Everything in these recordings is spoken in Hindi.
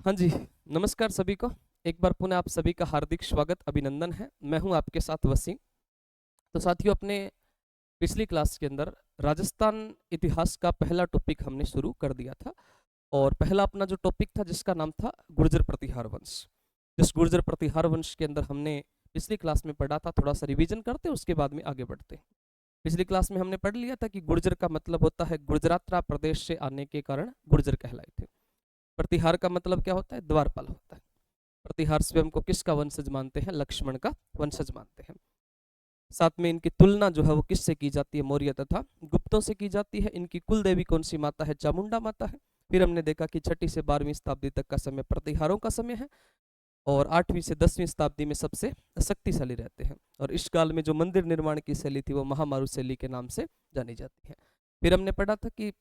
हाँ जी, नमस्कार सभी को। एक बार पुनः आप सभी का हार्दिक स्वागत अभिनंदन है। मैं हूं आपके साथ वसीम। तो साथियों, अपने पिछली क्लास के अंदर राजस्थान इतिहास का पहला टॉपिक हमने शुरू कर दिया था और पहला अपना जो टॉपिक था जिसका नाम था गुर्जर प्रतिहार वंश। जिस गुर्जर प्रतिहार वंश के अंदर हमने पिछली क्लास में पढ़ा था, थोड़ा सा रिवीजन करते हैं उसके बाद में आगे बढ़ते हैं। पिछली क्लास में हमने पढ़ लिया था कि गुर्जर का मतलब होता है गुजरात प्रदेश से आने के कारण गुर्जर कहलाए थे। प्रतिहार का मतलब क्या होता है? द्वारपाल होता है। प्रतिहार स्वयं को किसका वंशज मानते हैं? लक्ष्मण का वंशज मानते हैं। साथ में इनकी तुलना जो है वो किससे की जाती है? मौर्य तथा गुप्तों से की जाती है। इनकी कुल देवी कौन सी माता है? चामुंडा माता है। फिर हमने देखा कि 6वीं से 12वीं शताब्दी तक का समय प्रतिहारों का समय है और 8वीं से 10वीं शताब्दी में सबसे शक्तिशाली रहते हैं। और इस काल में जो मंदिर निर्माण की शैली थी वो महामारु शैली के नाम से जानी जाती है। फिर हमने पढ़ा था कि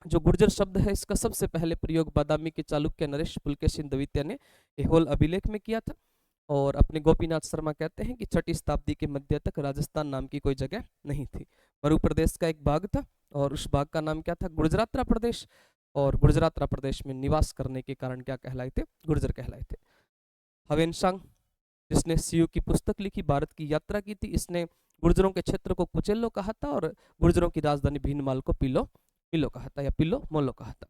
जो गुर्जर शब्द है इसका सबसे पहले प्रयोग बादामी के चालुक्य नरेश पुलकेशिन द्वितीय ने ऐहोल अभिलेख में किया था। और अपने गोपीनाथ शर्मा कहते हैं कि 6वीं शताब्दी के मध्य तक राजस्थान नाम की कोई जगह नहीं थी। मरु प्रदेश का एक भाग था और उस भाग का नाम क्या था? गुजरात प्रदेश। और गुजरात प्रदेश में निवास करने के कारण क्या कहलाए थे? गुर्जर कहलाए थे। हवेनसांग, जिसने सीयू की पुस्तक लिखी, भारत की यात्रा की थी, इसने गुर्जरों के क्षेत्र को कुचेलो कहा था और गुर्जरों की राजधानी भीनमाल को पिलो पिलो कहा था या पिलो मोलो कहा था।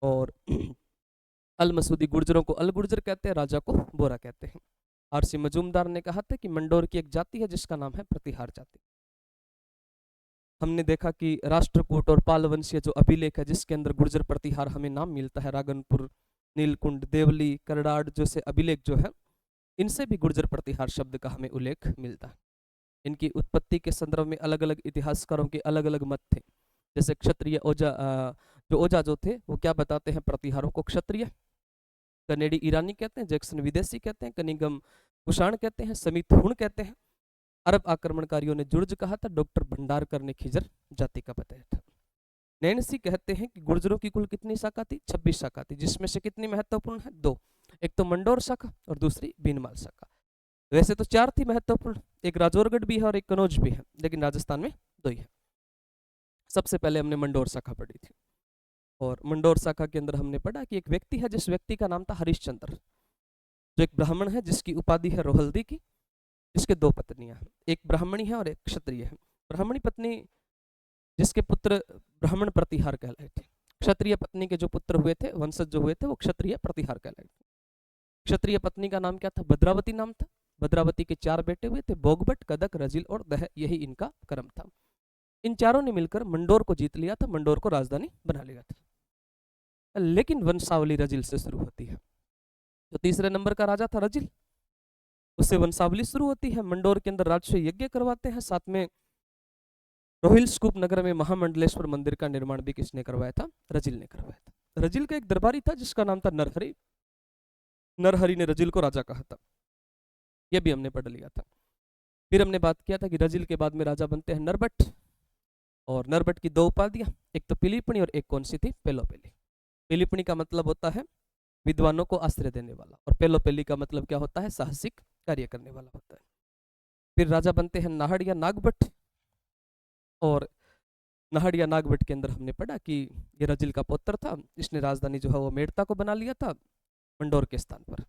और अल मसूदी गुर्जरों को अल गुर्जर कहते हैं, राजा को बोरा कहते हैं। आरसी मजूमदार ने कहा था कि मंडोर की एक जाति है जिसका नाम है प्रतिहार जाति। हमने देखा कि राष्ट्रकूट और पाल वंशीय जो अभिलेख है जिसके अंदर गुर्जर प्रतिहार हमें नाम मिलता है, रागनपुर, नीलकुंड, देवली, करडाड़ जैसे अभिलेख जो है, इनसे भी गुर्जर प्रतिहार शब्द का हमें उल्लेख मिलता है। इनकी उत्पत्ति के संदर्भ में अलग अलग इतिहासकारों के अलग अलग मत थे। जैसे क्षत्रिय ओजा, जो ओजा जो थे वो क्या बताते हैं? प्रतिहारों को क्षत्रिय, कनेडी ईरानी कहते हैं, जैक्सन विदेशी कहते हैं, कनिगम कुषाण कहते हैं, समित हुण कहते हैं। अरब आक्रमणकारियों ने जुर्ज कहा था, डॉक्टर भंडारकर ने खिजर जाति का बताया था। नैन्सी कहते हैं कि गुर्जरों की कुल कितनी शाखा थी? 26 शाखा थी, जिसमें से कितनी महत्वपूर्ण है? 2। एक तो मंडोर शाखा और दूसरी भीनमाल शाखा। वैसे तो 4 थी महत्वपूर्ण, एक राजौरगढ़ भी है और एक कनौज भी है, लेकिन राजस्थान में 2 ही है। सबसे पहले हमने मंडोर शाखा पढ़ी थी और मंडोर शाखा के अंदर हमने पढ़ा कि एक व्यक्ति है जिस व्यक्ति का नाम था हरिश्चंद्र, जो एक ब्राह्मण है जिसकी उपाधि है रोहल्दी की, जिसके 2 पत्नियां हैं, एक ब्राह्मणी है और एक क्षत्रिय है। ब्राह्मणी पत्नी जिसके पुत्र ब्राह्मण प्रतिहार कहलाए थे, क्षत्रिय पत्नी के जो पुत्र हुए थे, वंशज जो हुए थे, वो क्षत्रिय प्रतिहार कहलाए थे। क्षत्रिय पत्नी का नाम क्या था? भद्रावती नाम था। भद्रावती के 4 बेटे हुए थे, भोगभट, कदक, रजिल और दह, यही इनका क्रम था। इन चारों ने मिलकर मंडोर को जीत लिया था, मंडोर को राजधानी बना लिया था। लेकिन वंशावली रजिल से शुरू होती है। तो तीसरे नंबर का राजा था रजिल, उससे वंशावली शुरू होती है। मंडोर के अंदर राजस्व यज्ञ करवाते हैं। साथ में रोहिलस्कूप नगर में महामंडलेश्वर मंदिर का निर्माण भी किसने करवाया था? रजिल ने करवाया था। रजिल का एक दरबारी था जिसका नाम था नरहरि। नरहरि ने रजिल को राजा कहा था, यह भी हमने पढ़ लिया था। फिर हमने बात किया था कि रजिल के बाद में राजा बनते हैं नरबट, और नरबट की 2 उपाधियां, एक तो पिलीपणी और एक कौन सी थी? पेलोपेली। पिलीपणी का मतलब होता है विद्वानों को आश्रय देने वाला और पेलोपेली का मतलब क्या होता है? साहसिक कार्य करने वाला होता है। फिर राजा बनते हैं नाहड़ या नागभट्ट, और नाहड़ या नागभट्ट के अंदर हमने पढ़ा कि ये रजिल का पुत्र था, इसने राजधानी जो है वो मेड़ता को बना लिया था मंडोर के स्थान पर।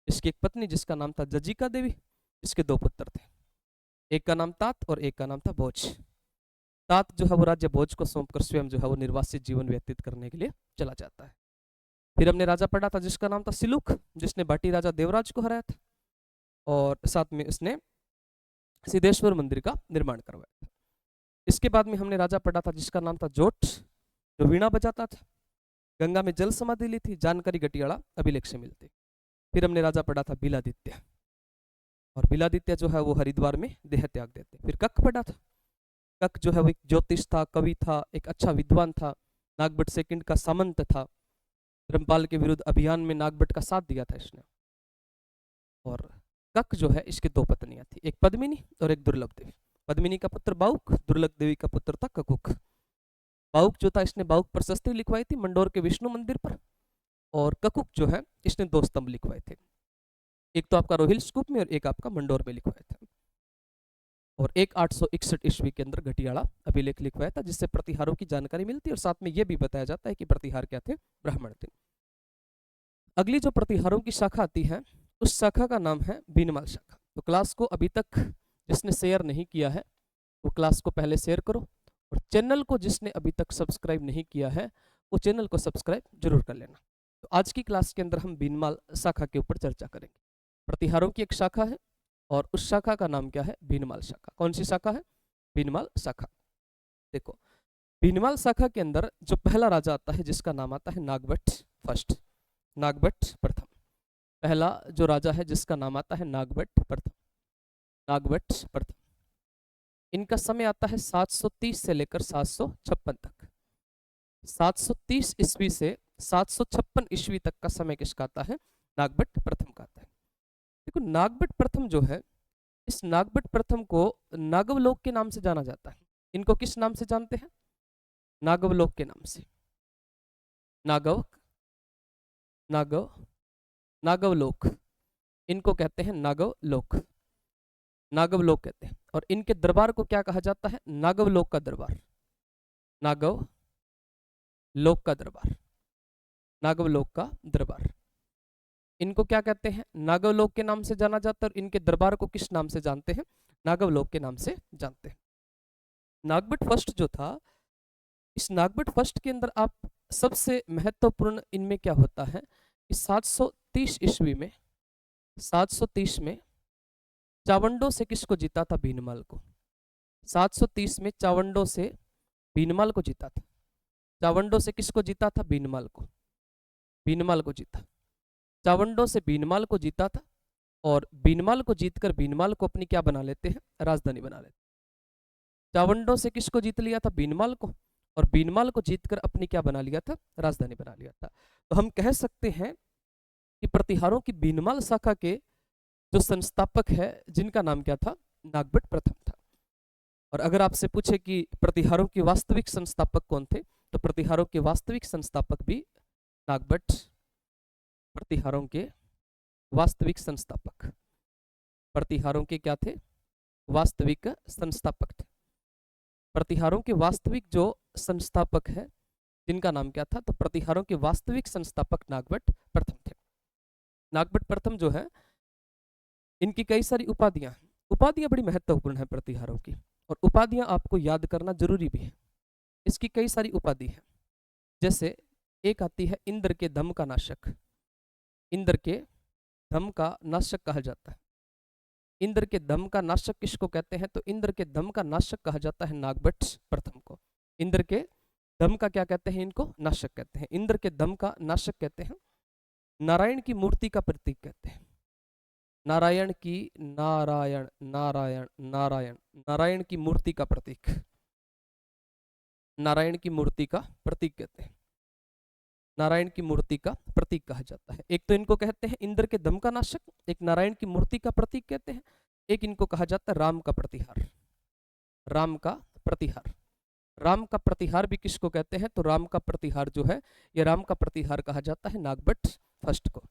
इसकी एक पत्नी जिसका नाम था जजिका देवी, इसके 2 पुत्र थे, एक का नाम तात और एक का नाम था भोज। तात जो है वो राज्य भोज को सौंपकर स्वयं जो है वो निर्वासित जीवन व्यतीत करने के लिए चला जाता है। फिर हमने राजा पढ़ा था जिसका नाम था सिलुक, जिसने बाटी राजा देवराज को हराया था और साथ में उसने सिद्धेश्वर मंदिर का निर्माण करवाया था। इसके बाद में हमने राजा पढ़ा था जिसका नाम था जोट, जो वीणा बजाता था, गंगा में जल समाधि ली थी, जानकारी गटियाड़ा अभिलेख से मिलती। फिर हमने राजा पढ़ा था बिलादित्य, और बिलादित्य जो है वो हरिद्वार में देह त्याग देते। फिर कक पढ़ा था। कक जो है वो एक ज्योतिष था, कवि था, एक अच्छा विद्वान था, नागभट्ट सेकंड का सामंत था। धर्मपाल के विरुद्ध अभियान में नागभट्ट का साथ दिया था इसने। और कक जो है इसकी 2 पत्नियां थी, एक पद्मिनी और एक दुर्लभ देवी। पद्मिनी का पुत्र बाउक, दुर्लभ देवी का पुत्र था ककुक। बाउक जो था इसने बाउक प्रशस्ति लिखवाई थी मंडोर के विष्णु मंदिर पर, और ककुक जो है इसने 2 स्तंभ लिखवाए थे, एक तो आपका रोहिलस्कूप में और एक आपका मंडोर में लिखवाया था। और एक 861 ईस्वी के अंदर घटियाड़ा अभिलेख लिखवाया था, जिससे प्रतिहारों की जानकारी मिलती है और साथ में यह भी बताया जाता है कि प्रतिहार क्या थे? ब्राह्मण थे। अगली जो प्रतिहारों की शाखा आती है उस शाखा का नाम है बीनमाल शाखा। तो क्लास को अभी तक जिसने शेयर नहीं किया है वो क्लास को पहले शेयर करो, और चैनल को जिसने अभी तक सब्सक्राइब नहीं किया है वो चैनल को सब्सक्राइब जरूर कर लेना। तो आज की क्लास के अंदर हम बीनमाल शाखा के ऊपर चर्चा करेंगे। प्रतिहारों की एक शाखा है और उस शाखा का नाम क्या है? बीनमाल शाखा। कौन सी शाखा है? बीनमाल शाखा। देखो, बीनमाल शाखा के अंदर जो पहला राजा आता है जिसका नाम आता है नागभट्ट फर्स्ट, नागभट्ट प्रथम। पहला जो राजा है जिसका नाम आता है नागभट्ट प्रथम, नागभट्ट प्रथम। इनका समय आता है 730 से लेकर 756 तक। 730 ईस्वी से 756 ईस्वी तक का समय किसका आता है? नागभट्ट प्रथम का आता है। देखो, नागभट्ट प्रथम जो है, इस नागभट्ट प्रथम को नागवलोक के नाम से जाना जाता है। इनको किस नाम से जानते हैं? नागवलोक के नाम से। नागव नागव नागवलोक, इनको कहते हैं नागवलोक, नागवलोक कहते हैं। और इनके दरबार को क्या कहा जाता है? नागवलोक का दरबार, नागवलोक का दरबार, नागवलोक का दरबार। इनको क्या कहते हैं? नागवलोक के नाम से जाना जाता है। और इनके दरबार को किस नाम से जानते हैं? नागवलोक के नाम से जानते हैं। नागभट्ट फर्स्ट जो था, इस नागभट्ट फर्स्ट के अंदर आप सबसे महत्वपूर्ण इनमें क्या होता है कि 730 ईस्वी में, 730 में चावंडों से किसको जीता था? बीनमाल को। 730 में चावंडों से बीनमाल को जीता था। चावंडों से किसको जीता था? बीनमाल को, बीनमाल को जीता। चावंडों से बीनमाल को जीता था, और बीनमाल को जीतकर बीनमाल को अपनी क्या बना लेते हैं? राजधानी बना लेते हैं। चावंडों से किसको जीत लिया था? बीनमाल को, और बीनमाल को जीतकर अपनी क्या बना लिया था? राजधानी बना लिया था। तो हम कह सकते हैं कि प्रतिहारों की बीनमाल शाखा के जो संस्थापक है जिनका नाम क्या था? नागभट्ट प्रथम था। और अगर आपसे पूछे कि प्रतिहारों के वास्तविक संस्थापक कौन थे, तो प्रतिहारों के वास्तविक संस्थापक भी नागभट्ट, प्रतिहारों के वास्तविक संस्थापक, प्रतिहारों के क्या थे? वास्तविक संस्थापक थे। प्रतिहारों के वास्तविक जो संस्थापक है जिनका नाम क्या था? तो प्रतिहारों के वास्तविक संस्थापक नागभट्ट प्रथम थे। नागभट्ट प्रथम जो है, इनकी कई सारी उपाधियां हैं। उपाधियां बड़ी महत्वपूर्ण है प्रतिहारों की, और उपाधियां आपको याद करना जरूरी भी है। इसकी कई सारी उपाधि है। जैसे एक आती है इंद्र के दम का नाशक, इंद्र के दम का नाशक कहा जाता है। इंद्र के दम का नाशक किसको कहते हैं? तो इंद्र के दम का नाशक कहा जाता है नागभट्ट प्रथम को। इंद्र के दम का क्या कहते हैं? इनको नाशक कहते हैं। इंद्र के दम का नाशक कहते हैं। नारायण की मूर्ति का प्रतीक कहते हैं। नारायण की, नारायण नारायण नारायण नारायण की मूर्ति का प्रतीक, नारायण की मूर्ति का प्रतीक कहते हैं। नारायण की मूर्ति का प्रतीक कहा जाता है। एक तो इनको कहते हैं इंद्र के दम का नाशक, एक नारायण की मूर्ति का प्रतीक कहते हैं, एक इनको कहा जाता है राम का प्रतिहार, राम का प्रतिहार। राम का प्रतिहार भी किसको कहते हैं? तो राम का प्रतिहार जो है, ये राम का प्रतिहार कहा जाता है नागभट्ट फर्स्ट को।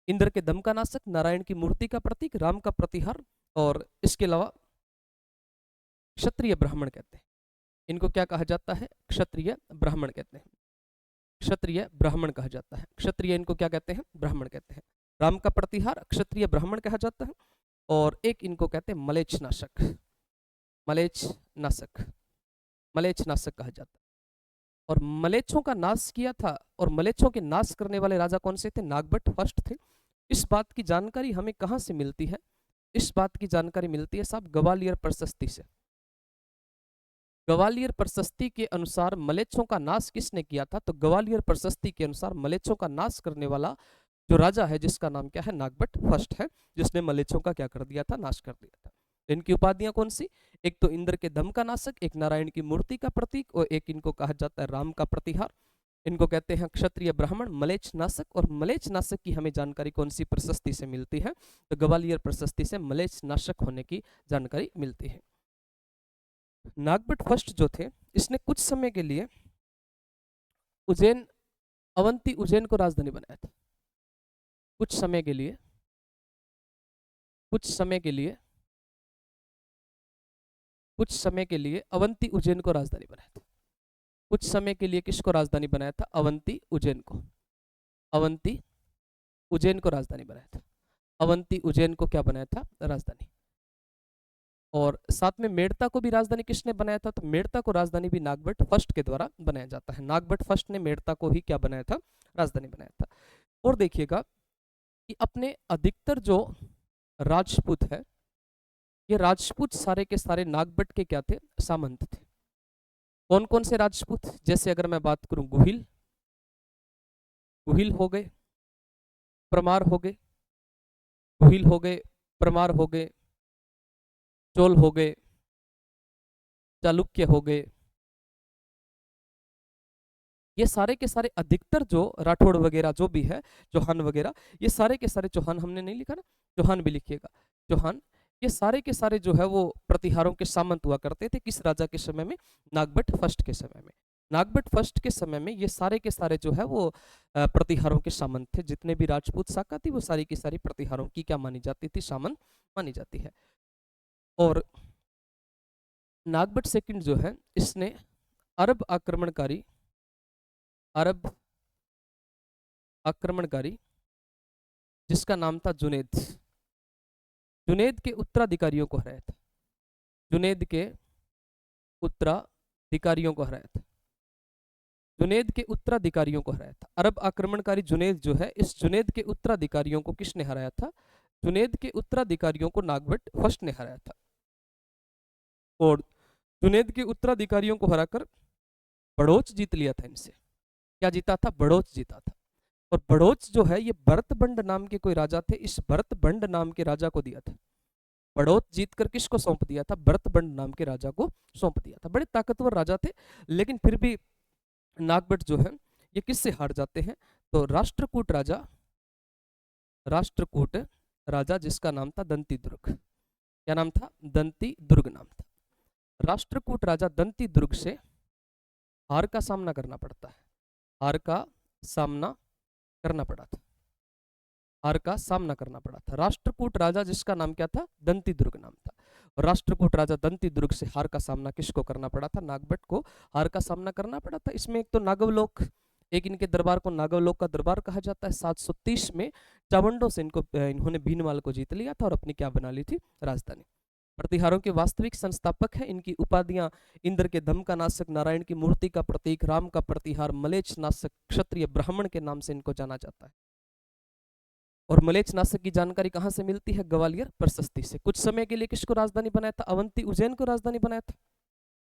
इंद्र के दम का नाशक, नारायण की मूर्ति का प्रतीक, राम का प्रतिहार, और इसके अलावा क्षत्रिय ब्राह्मण कहते हैं। इनको क्या कहा जाता है? क्षत्रिय ब्राह्मण कहते हैं। क्षत्रिय ब्राह्मण कहा जाता है। क्षत्रिय इनको क्या कहते हैं? ब्राह्मण कहते हैं। राम का प्रतिहार क्षत्रिय ब्राह्मण कहा जाता है। और एक इनको कहते हैं मलेच्छ नाशक, मलेच्छ नाशक, मलेच्छ नाशक कहा जाता है। और मलेच्छों का नाश किया था, और मलेच्छों के नाश करने वाले राजा कौन से थे? नागभट्ट फर्स्ट थे। इस बात की जानकारी हमें कहाँ से मिलती है? इस बात की जानकारी मिलती है साहब ग्वालियर प्रशस्ति से। ग्वालियर प्रशस्ति के अनुसार मलेच्छों का नाश किसने किया था? तो ग्वालियर प्रशस्ति के अनुसार मलेच्छों का नाश करने वाला जो राजा है जिसका नाम क्या है? नागभट्ट फर्स्ट है, जिसने मलेच्छों का क्या कर दिया था? नाश कर दिया था। इनकी उपाधियां कौन सी? एक तो इंद्र के दम का नाशक, एक नारायण की मूर्ति का प्रतीक, और एक इनको कहा जाता है राम का प्रतिहार। इनको कहते हैं क्षत्रिय ब्राह्मण, मलेच्छ नाशक। और मलेच्छ नाशक की हमें जानकारी कौन सी प्रशस्ति से मिलती है? तो ग्वालियर प्रशस्ति से मलेच्छ नाशक होने की जानकारी मिलती है। नागभट्ट फर्स्ट जो थे, इसने कुछ समय के लिए उज्जैन, अवंती उज्जैन को राजधानी बनाया था। कुछ समय के लिए, कुछ समय के लिए, कुछ समय के लिए अवंती उज्जैन को राजधानी बनाया था। कुछ समय के लिए किसको राजधानी बनाया था? अवंती उज्जैन को, अवंती उज्जैन को राजधानी बनाया था। अवंती उज्जैन को क्या बनाया था? राजधानी। और साथ में मेड़ता को भी राजधानी किसने बनाया था? तो मेड़ता को राजधानी भी नागभट्ट फर्स्ट के द्वारा बनाया जाता है। नागभट्ट फर्स्ट ने मेड़ता को ही क्या बनाया था? राजधानी बनाया था। और देखिएगा कि अपने अधिकतर जो राजपूत है, ये राजपूत सारे के सारे नागभट्ट के क्या थे? सामंत थे। कौन कौन से राजपूत? जैसे अगर मैं बात करूं, गुहिल, गुहिल हो गए, परमार हो गए, गुहिल हो गए, परमार हो गए, चोल हो गए, चालुक्य हो गए। ये सारे के सारे अधिकतर जो राठौड़ वगैरह जो भी है, चौहान वगैरह, ये सारे के सारे, चौहान हमने नहीं लिखा ना, चौहान भी लिखिएगा, चौहान, ये सारे के सारे जो है वो प्रतिहारों के सामंत हुआ करते थे। किस राजा के समय में? नागभट्ट फर्स्ट के समय में। नागभट्ट फर्स्ट के समय में ये सारे के सारे जो है वो प्रतिहारों के सामंत थे। जितने भी राजपूत शाखा थी वो सारी की सारी प्रतिहारों की क्या मानी जाती थी? सामंत मानी जाती है। और नागभट्ट सेकंड जो है, इसने अरब आक्रमणकारी, अरब आक्रमणकारी जिसका नाम था जुनैद, जुनैद के उत्तराधिकारियों को हराया था। जुनैद के उत्तराधिकारियों को हराया था। जुनैद के उत्तराधिकारियों को हराया था। अरब आक्रमणकारी जुनैद जो है, इस जुनैद के उत्तराधिकारियों को किसने हराया था? जुनैद के उत्तराधिकारियों को नागभट्ट फर्स्ट ने हराया था। और जुनैद के उत्तराधिकारियों को हराकर बड़ौच जीत लिया था इनसे। क्या जीता था? बड़ौच जीता था। और बड़ौच जो है ये भरतबंड नाम के कोई राजा थे, इस भरतबंड नाम के राजा को दिया था। बड़ौच जीतकर किसको सौंप दिया था? भरतबंड नाम के राजा को सौंप दिया था। बड़े ताकतवर राजा थे, लेकिन फिर भी नागभट्ट जो है ये किससे हार जाते हैं? तो राष्ट्रकूट राजा, राष्ट्रकूट राजा जिसका नाम था दंती दुर्ग। क्या नाम था? दंती दुर्ग नाम था। राष्ट्रकूट राजा दंती दुर्ग से हार का सामना करना पड़ता है। हार का सामना करना पड़ा था। हार का सामना करना पड़ा था। राष्ट्रकूट राजा जिसका नाम क्या था? दंती दुर्ग नाम था। और राष्ट्रकूट राजा दंती दुर्ग से हार का सामना किसको करना पड़ा था? नागभट्ट को हार का सामना करना पड़ा था। इसमें एक तो नागवलोक, एक इनके दरबार को नागवलोक का दरबार कहा जाता है। 730 में चावंडों से इन्होंने भीनमाल को जीत लिया था और अपनी क्या बना ली थी? राजधानी। प्रतिहारों के वास्तविक संस्थापक है। इनकी उपाधियां इंद्र के धम का नाशक, नारायण की मूर्ति का प्रतीक, राम का प्रतिहार, मलेच्छ नाशक, क्षत्रिय ब्राह्मण के नाम से इनको जाना जाता है। और मलेच्छ नाशक की जानकारी कहां से मिलती है? ग्वालियर प्रशस्ति से। कुछ समय के लिए किसको राजधानी बनाया था? अवंती उज्जैन को राजधानी बनाया था।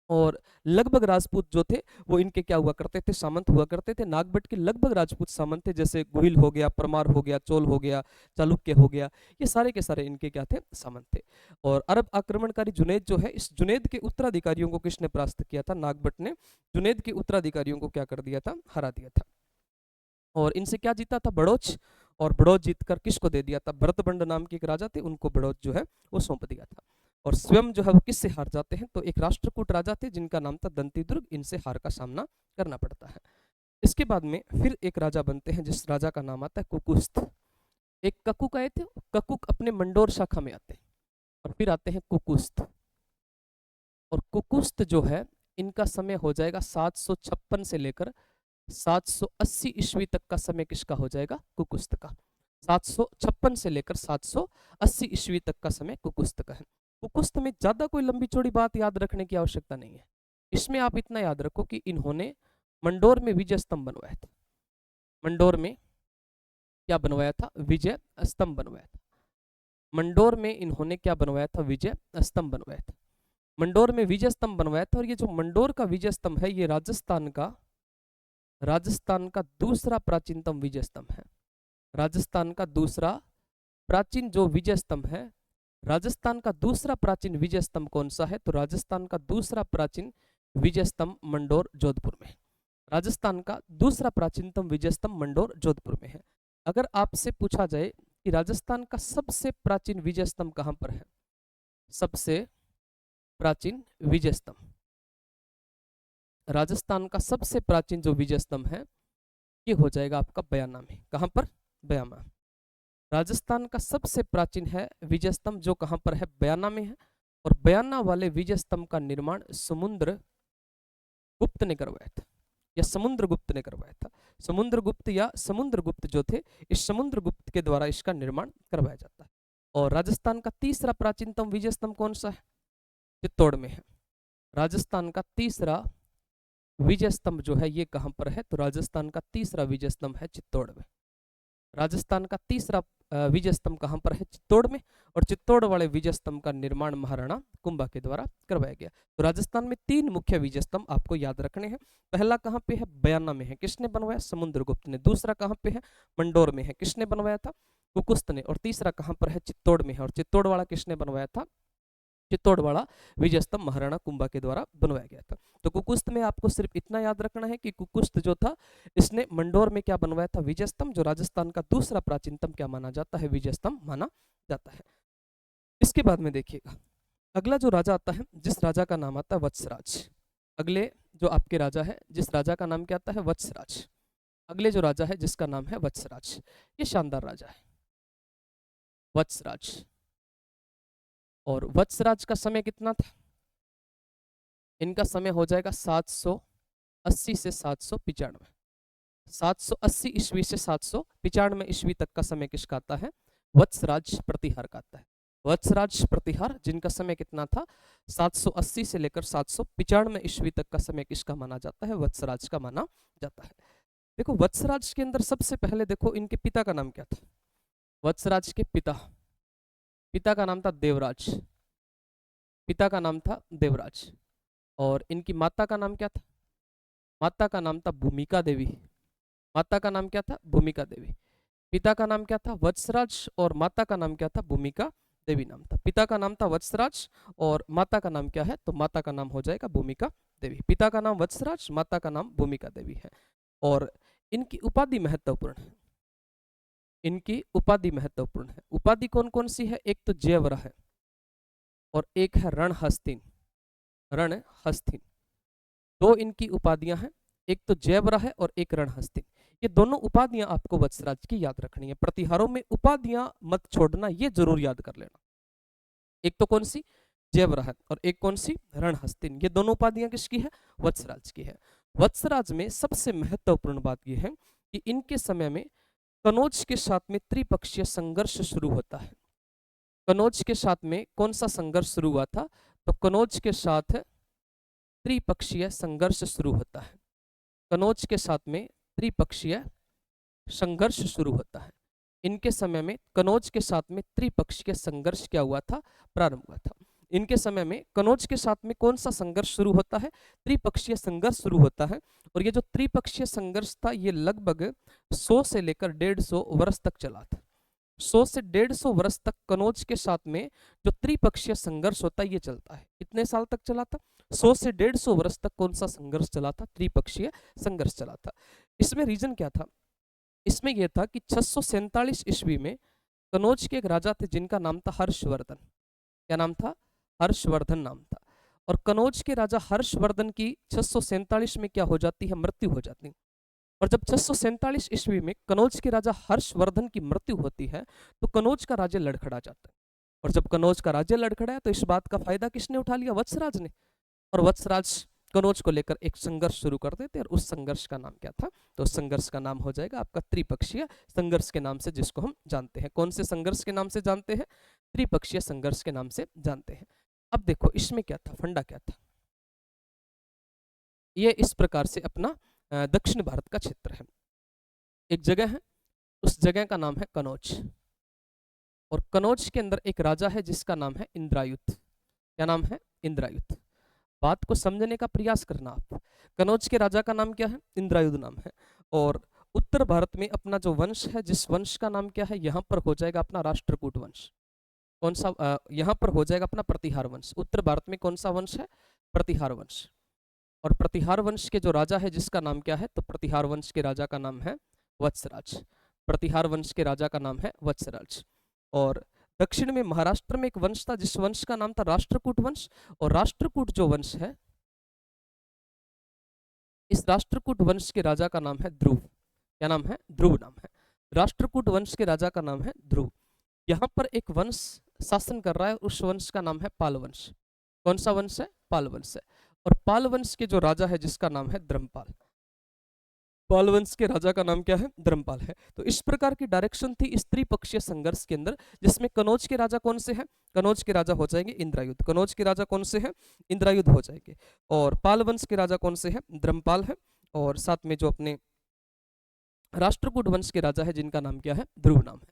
और लगभग राजपूत जो थे वो इनके क्या हुआ करते थे? सामंत हुआ करते थे। नागभट्ट के लगभग राजपूत सामंत थे, जैसे गुहिल हो गया, परमार हो गया, चोल हो गया, चालुक्य हो गया, ये सारे के सारे इनके क्या थे? सामंत थे। और अरब आक्रमणकारी जुनैद जो है, इस जुनैद के उत्तराधिकारियों को किसने परास्त किया था? नागभट्ट ने जुनैद के उत्तराधिकारियों को क्या कर दिया था? हरा दिया था। और इनसे क्या जीता था? बड़ौच। और बड़ौच जीतकर किसको दे दिया था? भरतबंड नाम के एक राजा थे, उनको बड़ौच जो है वो सौंप दिया था। और स्वयं जो है वो किससे हार जाते हैं? तो एक राष्ट्रकूट राजा थे जिनका नाम था दंती दुर्ग, इनसे हार का सामना करना पड़ता है। इसके बाद में फिर एक राजा बनते हैं जिस राजा का नाम आता है कुकुस्त। एक ककुक आए थे, ककुक अपने मंडोर शाखा में आते हैं, और फिर आते हैं कुकुस्त। और कुकुस्त जो है इनका समय हो जाएगा 756 से लेकर 780 ईस्वी तक का समय किसका हो जाएगा? कुकुस्त का। 756 से लेकर 780 ईस्वी तक का समय कुकुस्त का है। कुकुस्त में ज्यादा कोई लंबी चौड़ी बात याद रखने की आवश्यकता नहीं है। इसमें आप इतना याद रखो कि इन्होंने मंडोर में विजय स्तंभ बनवाया था। मंडोर में क्या बनवाया था? विजय स्तंभ बनवाया था। मंडोर में इन्होंने क्या बनवाया था? विजय स्तंभ बनवाया था। मंडोर में विजय स्तंभ बनवाया था। और ये जो मंडोर का विजय स्तंभ है, ये राजस्थान का दूसरा प्राचीनतम विजय स्तंभ है। राजस्थान का दूसरा प्राचीन जो विजय स्तंभ है, राजस्थान का दूसरा प्राचीन विजय स्तंभ कौन सा है? तो राजस्थान का दूसरा प्राचीन विजय स्तंभ मंडोर जोधपुर में। राजस्थान का दूसरा प्राचीनतम विजय स्तंभ मंडोर जोधपुर में है। अगर आपसे पूछा जाए कि राजस्थान का सबसे प्राचीन विजय स्तंभ कहां पर है? सबसे प्राचीन विजय स्तंभ, राजस्थान का सबसे प्राचीन जो विजय स्तंभ है ये हो जाएगा आपका बयाना में। कहां पर? बयाना। राजस्थान का सबसे प्राचीन है विजय स्तंभ, जो कहां पर है? बयाना में है। और बयाना वाले विजय स्तंभ का निर्माण समुद्र गुप्त ने करवाया था। या समुद्रगुप्त ने करवाया था। समुद्रगुप्त या समुद्रगुप्त जो थे, इस समुद्रगुप्त के द्वारा इसका निर्माण करवाया जाता है। और राजस्थान का तीसरा प्राचीनतम विजय स्तंभ कौन सा है? चित्तौड़ में है। राजस्थान का तीसरा विजय स्तंभ जो है ये कहां पर है? तो राजस्थान का तीसरा विजय स्तंभ है चित्तौड़ में। राजस्थान का तीसरा विजय स्तंभ कहां पर है? चित्तौड़ में। और चित्तौड़ वाले विजय स्तंभ का निर्माण महाराणा कुंभा के द्वारा करवाया गया। तो राजस्थान में 3 मुख्य विजय स्तंभ आपको याद रखने हैं। पहला कहां पे है? बयाना में है। किसने बनवाया? समुद्रगुप्त ने। दूसरा कहां पे है? मंडोर में है। किसने बनवाया था? कुकुस्त ने। और तीसरा कहां पर है? चित्तौड़ में है। और चित्तौड़ वाला किसने बनवाया था? चित्तौड़ वाला विजय स्तंभ महाराणा कुंभा के द्वारा बनवाया गया था। तो कुकुस्त में आपको सिर्फ इतना याद रखना है कि कुकुस्त जो था इसने मंडोर में क्या बनवाया था? विजय स्तंभ, जो राजस्थान का दूसरा प्राचीनतम क्या माना जाता है? विजय स्तंभ माना जाता है। इसके बाद में देखिएगा अगला जो राजा आता है, जिस राजा का नाम आता है वत्सराज। अगले जो आपके राजा है, जिस राजा का नाम क्या आता है? वत्सराज। अगले जो राजा है जिसका नाम है वत्सराज, ये शानदार राजा है वत्सराज। और वत्सराज का समय कितना था? इनका समय हो जाएगा 780 से 795। 780 ईस्वी से 795 ईस्वी तक का समय किसका आता है? वत्सराज प्रतिहार का आता है। वत्सराज प्रतिहार जिनका समय कितना था? 780 से लेकर 795 ईस्वी तक का समय किसका माना जाता है? वत्सराज का माना जाता है। देखो वत्सराज के अंदर सबसे पहले देखो इनके पिता का नाम क्या था? वत्सराज के पिता का नाम था देवराज। पिता का नाम था देवराज। और इनकी माता का नाम क्या था? माता का नाम था भूमिका देवी। माता का नाम क्या था? भूमिका देवी। पिता का नाम क्या था? वत्सराज। और माता का नाम क्या था? भूमिका देवी नाम था। पिता का नाम था वत्सराज और माता का नाम क्या है? तो माता का नाम हो जाएगा भूमिका देवी। पिता का नाम वत्सराज, माता का नाम भूमिका देवी है। और इनकी उपाधि महत्वपूर्ण है। इनकी उपाधि महत्वपूर्ण है। उपाधि कौन कौन सी है? एक तो जयवर है और एक है रणहस्तिन। रणहस्तिन, दो इनकी उपाधियां हैं। एक तो जयवरा है और एक रणहस्तिन। ये दोनों उपाधियां आपको वत्सराज की याद रखनी है। प्रतिहारों में उपाधियां मत छोड़ना, ये जरूर याद कर लेना। एक तो कौन सी? जयवरा है और एक कौन सी? रणहस्तिन। ये दोनों उपाधियां किसकी है? वत्सराज की है। वत्सराज में सबसे महत्वपूर्ण बात यह है कि इनके समय में कनौज के साथ में त्रिपक्षीय संघर्ष शुरू होता है। कनौज के साथ में कौन सा संघर्ष शुरू हुआ था? तो कनौज के साथ त्रिपक्षीय संघर्ष शुरू होता है। कनौज के साथ में त्रिपक्षीय संघर्ष शुरू होता है। इनके समय में कनौज के साथ में त्रिपक्षीय संघर्ष क्या हुआ था? प्रारंभ हुआ था। इनके समय में कनौज के साथ में कौन सा संघर्ष शुरू होता है? त्रिपक्षीय संघर्ष शुरू होता है। और ये जो त्रिपक्षीय संघर्ष था ये लगभग 100 से लेकर 150 वर्ष तक चला था। 100 से 150 वर्ष तक कनौज के साथ में जो त्रिपक्षीय संघर्ष होता है ये चलता है। कितने साल तक चला था? 100 से 150 वर्ष तक कौन सा संघर्ष चला था? त्रिपक्षीय संघर्ष चला था। इसमें रीजन क्या था? इसमें यह था कि 647 ईस्वी में कनौज के एक राजा थे जिनका नाम था हर्षवर्धन। क्या नाम था? हर्षवर्धन नाम था। और कनौज के राजा हर्षवर्धन की 647 में क्या हो जाती है? मृत्यु हो जाती है। और जब 647 ईस्वी में कनौज के राजा हर्षवर्धन की मृत्यु होती है तो कनौज का राज्य लड़खड़ा जाता है। और जब कनौज का राज्य लड़खड़ाया तो इस बात का फायदा किसने उठा लिया? वत्सराज ने। और वत्सराज कनौज को लेकर एक संघर्ष शुरू कर देते हैं। और उस संघर्ष का नाम क्या था? तो उस संघर्ष का नाम हो जाएगा आपका त्रिपक्षीय संघर्ष के नाम से, जिसको हम जानते हैं। कौन से संघर्ष के नाम से जानते हैं? त्रिपक्षीय संघर्ष के नाम से जानते हैं। अब देखो इसमें क्या था, फंडा क्या था। ये इस प्रकार से अपना दक्षिण भारत का क्षेत्र है। एक जगह है, उस जगह का नाम है कनौज। और कनौज के अंदर एक राजा है जिसका नाम है इंद्रायुध। क्या नाम है? इंद्रायुध। बात को समझने का प्रयास करना आप। कनौज के राजा का नाम क्या है? इंद्रायुध नाम है। और उत्तर भारत में अपना जो वंश है, जिस वंश का नाम क्या है, यहाँ पर हो जाएगा अपना राष्ट्रकूट वंश। कौन सा? यहाँ पर हो जाएगा अपना प्रतिहार वंश। उत्तर भारत में कौन सा वंश है? प्रतिहार वंश। और प्रतिहार वंश के जो राजा है जिसका नाम क्या है? तो प्रतिहार वंश के राजा का नाम है वत्सराज। प्रतिहार वंश के राजा का नाम है वत्सराज। और दक्षिण में महाराष्ट्र में एक वंश था जिस वंश का नाम था राष्ट्रकूट वंश। और राष्ट्रकूट जो वंश है, इस राष्ट्रकूट वंश के राजा का नाम है ध्रुव। क्या नाम है? ध्रुव नाम है। राष्ट्रकूट वंश के राजा का नाम है ध्रुव। यहाँ पर एक वंश शासन कर रहा है, उस वंश का नाम है पाल वंश। कौन सा वंश है? पाल वंश है। और पाल वंश के जो राजा है जिसका नाम है धर्मपाल। पाल वंश के राजा का नाम क्या है? धर्मपाल है। तो इस प्रकार की डायरेक्शन थी इस त्रिपक्षीय संघर्ष के अंदर, जिसमें कनौज के राजा कौन से हैं? कनौज के राजा हो जाएंगे इंद्रायुध। कनौज के राजा कौन से हैं? इंद्रायुध हो जाएंगे। और पाल वंश के राजा कौन से हैं? धर्मपाल है। और साथ में जो अपने राष्ट्रकूट वंश के राजा है जिनका नाम क्या है? ध्रुव नाम है।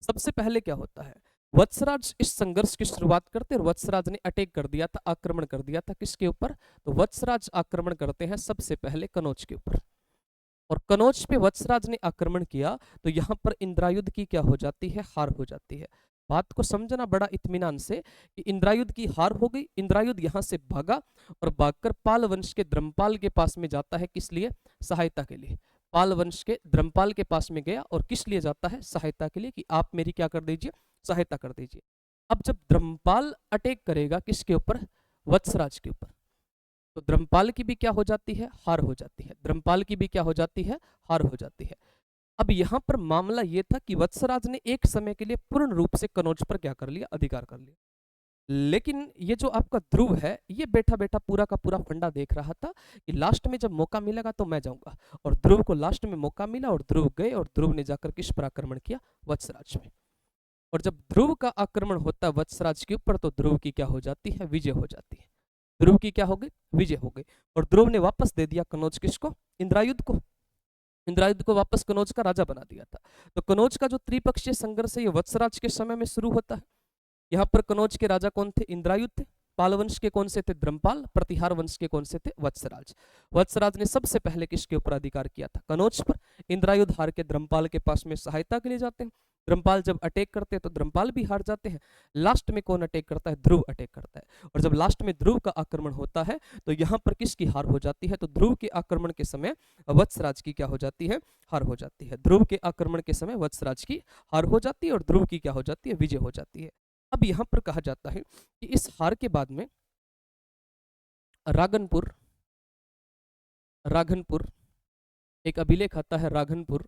सबसे पहले क्या होता है? वत्सराज इस संघर्ष की शुरुआत करते और वत्सराज ने अटैक कर दिया था, आक्रमण कर दिया था किसके ऊपर? तो वत्सराज आक्रमण करते हैं सबसे पहले कनौज के ऊपर। और कनौज पे वत्सराज ने आक्रमण किया तो यहाँ पर इंद्रायुध की क्या हो जाती है? हार हो जाती है। बात को समझना बड़ा इत्मीनान से कि इंद्रायुध की हार हो गई। इंद्रायुध यहाँ से भागा और भागकर पाल वंश के धर्मपाल के पास में जाता है। किस लिए? सहायता के लिए। पाल वंश के धर्मपाल के पास में गया और किस लिए जाता है? सहायता के लिए, कि आप मेरी क्या कर दीजिए? सहायता कर दीजिए। अब जब धर्मपाल अटैक करेगा किसके ऊपर? वत्सराज के ऊपर, तो धर्मपाल की भी क्या हो जाती है? हार हो जाती है। धर्मपाल की भी क्या हो जाती है? हार हो जाती है। अब यहां पर मामला यह था कि वत्सराज ने एक समय के लिए पूर्ण रूप से कनौज पर क्या कर लिया? अधिकार कर लिया। लेकिन ये जो आपका ध्रुव है, ये बैठा बैठा पूरा का पूरा फंडा देख रहा था कि लास्ट में जब मौका मिलेगा तो मैं जाऊंगा। और ध्रुव को लास्ट में मौका मिला और ध्रुव गए और ध्रुव ने जाकर किस पर आक्रमण किया? वत्सराज में। और जब ध्रुव का आक्रमण होता है वत्सराज के ऊपर तो ध्रुव की क्या हो जाती है? विजय हो जाती है। ध्रुव की क्या हो गई? विजय हो गई। और ध्रुव ने वापस दे दिया कनौज किसको? इंद्रायुध को। इंद्रायुध को वापस कनौज का राजा बना दिया था। तो कनौज का जो त्रिपक्षीय संघर्ष है ये वत्सराज के समय में शुरू होता है। यहाँ पर कनौज के राजा कौन थे? इंद्रायुध थे। पाल वंश के कौन से थे? धर्मपाल। प्रतिहार वंश के कौन से थे? वत्सराज। वत्सराज ने सबसे पहले किसके ऊपर अधिकार किया था? कनौज पर। इंद्रायुध हार के धर्मपाल के पास में सहायता के लिए जाते हैं। धर्मपाल जब अटैक करते हैं तो धर्मपाल भी हार जाते हैं। लास्ट में कौन अटैक करता है? ध्रुव अटैक करता है। और जब लास्ट में ध्रुव का आक्रमण होता है तो यहाँ पर किसकी हार हो जाती है? तो ध्रुव के आक्रमण के समय वत्सराज की क्या हो जाती है? हार हो जाती है। ध्रुव के आक्रमण के समय वत्सराज की हार हो जाती है और ध्रुव की क्या हो जाती है? विजय हो जाती है। अब यहां पर कहा जाता है कि इस हार के बाद में राघनपुर, राघनपुर एक अभिलेख आता है। राघनपुर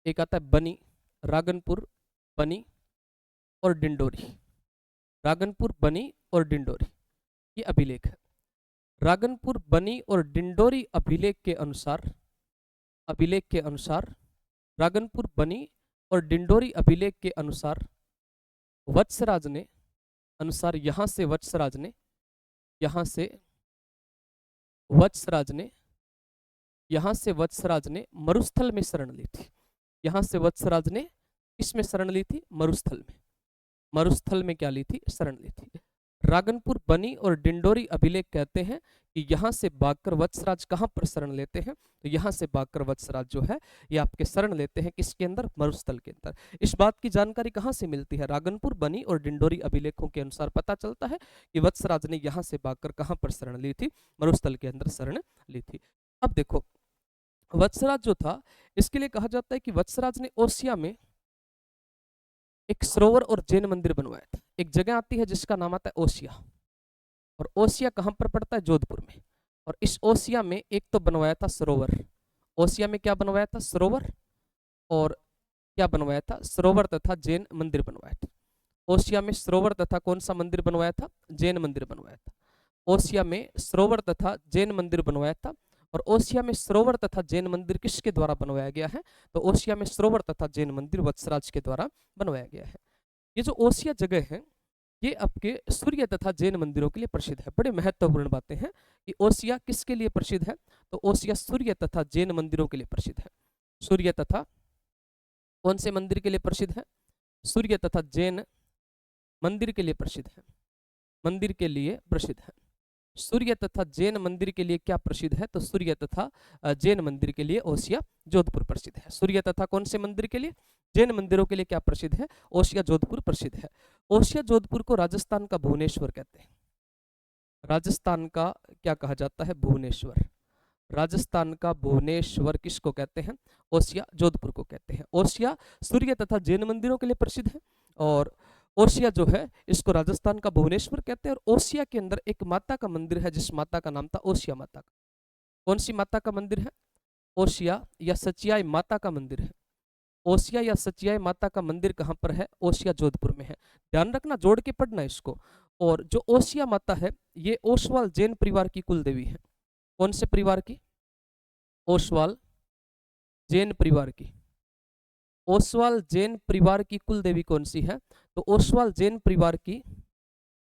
एक आता है बनी, राघनपुर, बनी और डिंडोरी। राघनपुर, बनी और डिंडोरी ये अभिलेख है। राघनपुर, बनी और डिंडोरी अभिलेख के अनुसार, अभिलेख के अनुसार राघनपुर, बनी और डिंडोरी अभिलेख के अनुसार वत्सराज ने, अनुसार यहां से वत्सराज ने, यहां से वत्सराज ने, यहां से वत्सराज ने मरुस्थल में शरण ली थी। यहां से वत्सराज ने किसमें शरण ली थी? मरुस्थल में। मरुस्थल में क्या ली थी? शरण ली थी। राघनपुर, बनी और डिंडोरी अभिलेख कहते हैं कि यहां से भागकर वत्सराज कहां पर शरण लेते हैं? तो यहां से भागकर वत्सराज जो है ये आपके शरण लेते हैं किसके अंदर? मरुस्थल के अंदर। इस बात की जानकारी कहां से मिलती है? राघनपुर, बनी और डिंडोरी अभिलेखों के अनुसार पता चलता है कि वत्सराज ने यहां से भागकर कहां पर शरण ली थी? मरुस्थल के अंदर शरण ली थी। अब देखो वत्सराज जो था, इसके लिए कहा जाता है कि वत्सराज ने ओसिया में एक सरोवर और जैन मंदिर बनवाया था। एक जगह आती है जिसका नाम आता है ओसिया, और ओसिया कहां पर पड़ता है? जोधपुर में। और इस ओसिया में एक तो बनवाया था सरोवर। ओसिया में क्या बनवाया था? सरोवर। और क्या बनवाया था? सरोवर तथा जैन मंदिर बनवाया था। ओसिया में सरोवर तथा कौन सा मंदिर बनवाया था? जैन मंदिर बनवाया था। ओसिया में सरोवर तथा जैन मंदिर बनवाया था। और ओसिया में सरोवर तथा जैन मंदिर किसके द्वारा बनवाया गया है? तो ओसिया में सरोवर तथा जैन मंदिर वत्सराज के द्वारा बनवाया गया है। ये जो ओसिया जगह है ये आपके सूर्य तथा जैन मंदिरों के लिए प्रसिद्ध है। बड़े महत्वपूर्ण बातें हैं कि ओसिया किसके लिए प्रसिद्ध है? तो ओसिया सूर्य तथा जैन मंदिरों के लिए प्रसिद्ध है। सूर्य तथा कौन से मंदिर के लिए प्रसिद्ध है? सूर्य तथा जैन मंदिर के लिए प्रसिद्ध है। मंदिर के लिए प्रसिद्ध है। सूर्य तथा जैन मंदिर के लिए क्या प्रसिद्ध है? तो सूर्य तथा जैन मंदिर के लिए ओसिया जोधपुर प्रसिद्ध है। सूर्य तथा कौन से मंदिर के लिए? जैन मंदिरों के लिए क्या प्रसिद्ध है? ओसिया जोधपुर प्रसिद्ध है। ओसिया जोधपुर को राजस्थान का भुवनेश्वर कहते हैं। राजस्थान का क्या कहा जाता है? भुवनेश्वर। राजस्थान का भुवनेश्वर किसको कहते हैं? ओसिया जोधपुर को कहते हैं। ओसिया सूर्य तथा जैन मंदिरों के लिए प्रसिद्ध है और ओसिया जो है इसको राजस्थान का भुवनेश्वर कहते हैं। और ओसिया के अंदर एक माता का मंदिर है जिस माता का नाम था ओसिया माता का। कौन सी माता का मंदिर है? ओसिया या सचियाई माता का मंदिर है। ओसिया या सचियाई माता का मंदिर कहाँ पर है? ओसिया जोधपुर में है। ध्यान रखना, जोड़ के पढ़ना इसको। और जो ओसिया माता है ये ओसवाल जैन परिवार की कुल देवी है। कौन से परिवार की? ओसवाल जैन परिवार की, ओसवाल जैन परिवार की कुल देवी कौन सी है? तो ओसवाल जैन परिवार की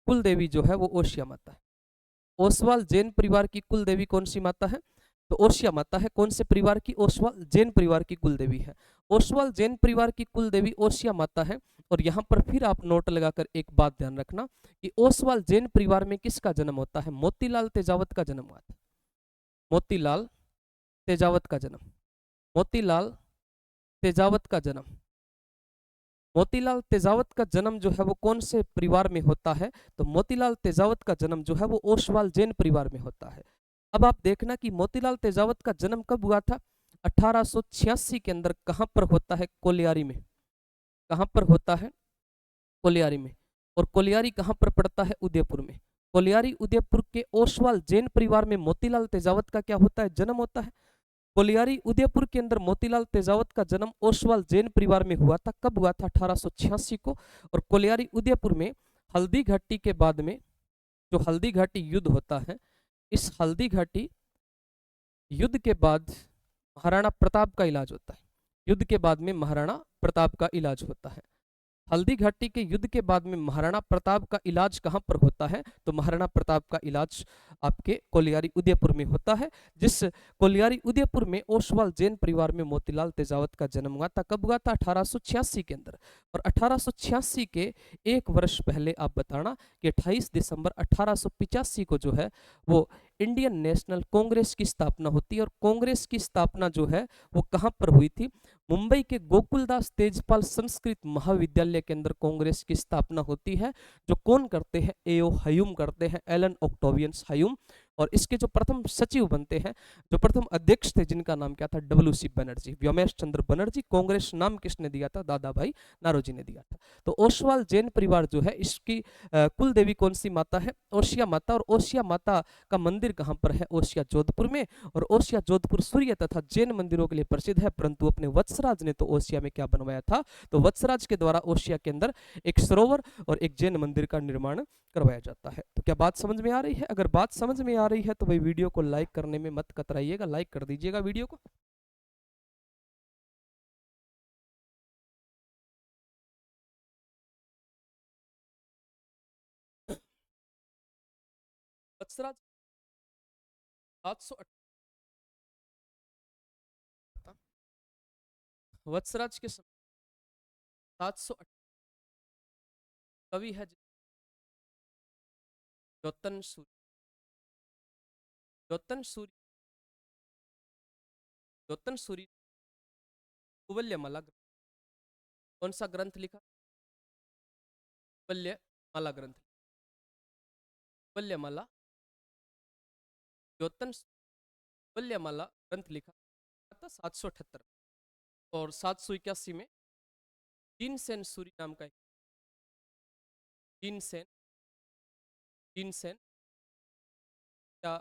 कुल देवी जो है वो ओसिया माता है। ओसवाल जैन परिवार की कुल देवी कौन सी माता है? तो ओसिया माता है। कौन से परिवार की? ओसवाल जैन परिवार की कुल देवी है। ओसवाल जैन परिवार की कुल देवी ओसिया माता है। और यहाँ पर फिर आप नोट लगाकर एक बात ध्यान रखना कि ओसवाल जैन परिवार में किसका जन्म होता है? मोतीलाल तेजावत का जन्म हुआ था। मोतीलाल तेजावत का जन्म, मोतीलाल तेजावत का जन्म, मोतीलाल तेजावत का जन्म जो है वो कौन से परिवार में होता है? तो मोतीलाल तेजावत का जन्म जो है वो ओसवाल जैन परिवार में होता है। अब आप देखना कि मोतीलाल तेजावत का जन्म कब हुआ था? 1886 के अंदर। कहां पर होता है? कोलियारी में। कहां पर होता है? कोलियारी में। और कोलियारी कहां पर पड़ता है? उदयपुर में। कोलियारी उदयपुर के ओसवाल जैन परिवार में मोतीलाल तेजावत का क्या होता है? जन्म होता है। कोलियारी उदयपुर के अंदर मोतीलाल तेजावत का जन्म ओसवाल जैन परिवार में हुआ था। कब हुआ था? 1886 को। और कोलियारी उदयपुर में हल्दी घाटी के बाद में जो हल्दी घाटी युद्ध होता है, इस हल्दी घाटी युद्ध के बाद महाराणा प्रताप का इलाज होता है। युद्ध के बाद में महाराणा प्रताप का इलाज होता है। हल्दी घाटी के युद्ध के बाद में महाराणा प्रताप का इलाज कहां पर होता है? तो महाराणा प्रताप का इलाज आपके कोलियारी उदयपुर में होता है। जिस कोलियारी उदयपुर में ओसवाल जैन परिवार में मोतीलाल तेजावत का जन्म हुआ था। कब हुआ था? 1886 के अंदर। और 1886 के एक वर्ष पहले आप बताना कि 28 दिसंबर 1885 को जो है वो इंडियन नेशनल कांग्रेस की स्थापना होती है। और कांग्रेस की स्थापना जो है वो कहां पर हुई थी? मुंबई के गोकुलदास तेजपाल संस्कृत महाविद्यालय के अंदर कांग्रेस की स्थापना होती है। जो कौन करते हैं? एओ हयूम करते हैं, एलन ऑक्टोवियंस हयूम। और इसके जो प्रथम सचिव बनते हैं, जो प्रथम अध्यक्ष थे, जिनका नाम क्या था? डब्ल्यू.सी. बनर्जी, व्योमेश चंद्र बनर्जी। कांग्रेस नाम किसने दिया था? दादा भाई नारोजी ने दिया था। तो ओसवाल जैन परिवार जो है इसकी कुल देवी कौन सी माता है? ओसिया माता। और ओसिया माता का मंदिर कहां पर है? ओसिया जोधपुर में। और ओसिया जोधपुर सूर्य तथा जैन मंदिरों के लिए प्रसिद्ध है। परंतु अपने वत्सराज ने तो ओसिया में क्या बनवाया था? तो वत्सराज के द्वारा ओसिया के अंदर एक सरोवर और एक जैन मंदिर का निर्माण करवाया जाता है। तो क्या बात समझ में आ रही है? अगर बात समझ में आ रही है तो भाई वीडियो को लाइक करने में मत कतराइएगा, लाइक कर दीजिएगा वीडियो को। वत्सराज 708 वत्सराज के 708 कवि है ज्योतन सूर्य। ज्योतन सूर्य, ज्योतन सूर्य कुवल्यमाला कौन सा ग्रंथ लिखा? कुवल्यमाला ग्रंथ, कुवल्यमाला, ज्योतन कुवल्यमाला ग्रंथ लिखा था 778। और 781 में जीनसेन सूरी नाम का जीनसेन, जीनसेन का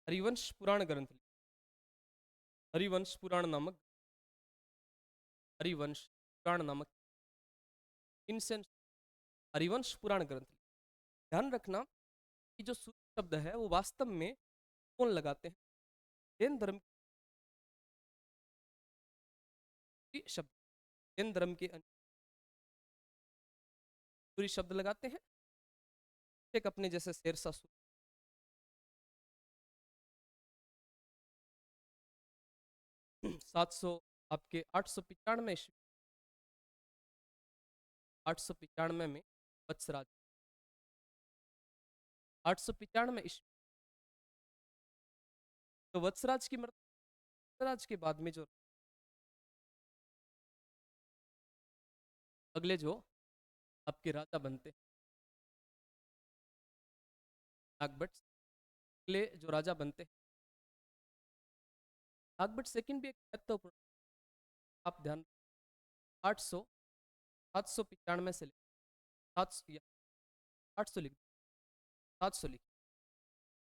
हरिवंश पुराण ग्रंथ, हरिवंश पुराण नामक, हरिवंश पुराण नामक जीनसेन हरिवंश पुराण ग्रंथ। ध्यान रखना कि जो सूर्य शब्द है वो वास्तव में कौन लगाते हैं? जैन धर्म की शब्द, जैन धर्म के सूर्य शब्द लगाते हैं। एक अपने जैसे शेरशाह सूरी 700 आपके 895 895 में वत्सराज, 895 ईस्वी। तो वत्सराज की मृत्यु, वत्सराज के बाद में जो अगले जो आपके राजा बनते हैं नागभट्ट, अगले जो राजा बनते हैं नागभट्ट सेकंड भी एक महत्वपूर्ण, आप ध्यान 800 795 से लेकर 700 800 लिख, 700 लिख,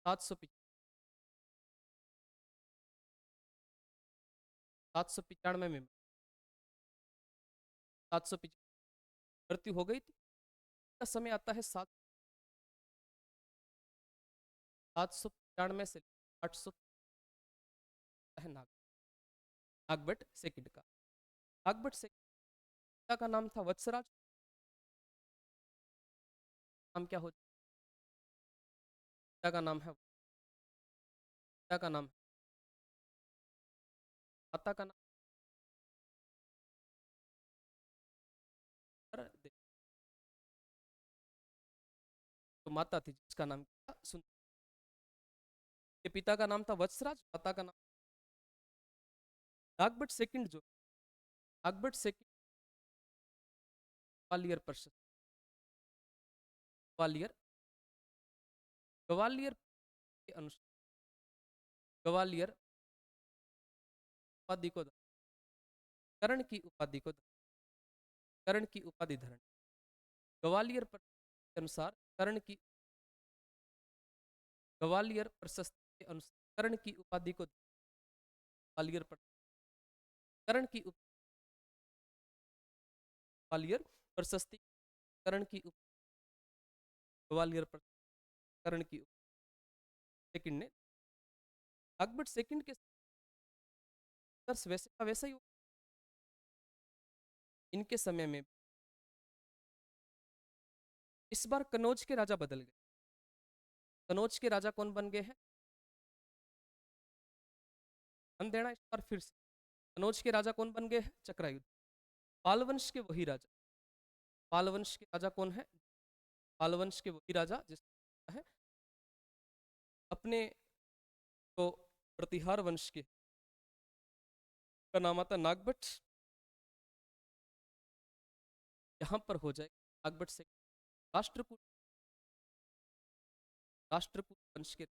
700 795 में 700 मृत्यु हो गई थी। का समय आता है 795 से 800 है नाग। नागभट्ट सेकंड का। नागभट्ट सेकंड का नाम था वत्सराज। नाम क्या होता? पिता का नाम है, पिता का नाम, माता का नाम तो माता थी जिसका नाम था सुन। के पिता का नाम था वत्सराज, माता का नाम। नागभट्ट सेकंड जो, नागभट्ट सेकंड ग्वालियर प्रशस्त, ग्वालियर, ग्वालियर के अनुसार, ग्वालियर उपाधि को, कर्ण की उपाधि को, कर्ण की उपाधि धरण, ग्वालियर के अनुसार कर्ण की, ग्वालियर प्रशस्ति के अनुसार कर्ण की उपाधि को, ग्वालियर कर्ण की ग्वालियर प्रशस्ति, कर्ण की ग्वालियर कर्ण की सेकंड ने, अकबर सेकंड के वैसे का वैसा ही इनके समय में इस बार कनौज के राजा बदल गए। कनौज के राजा कौन बन गए हैं? ध्यान देना इस बार फिर से। कनौज के राजा कौन बन गए हैं? चक्रायुध। पाल वंश के वही राजा, पाल वंश के राजा कौन है? पाल वंश के वही राजा जिसका है अपने तो प्रतिहार वंश के का नाम आता नागभट्ट। यहां पर हो जाए नागभट्ट से राष्ट्रकूट, राष्ट्रकूट वंश के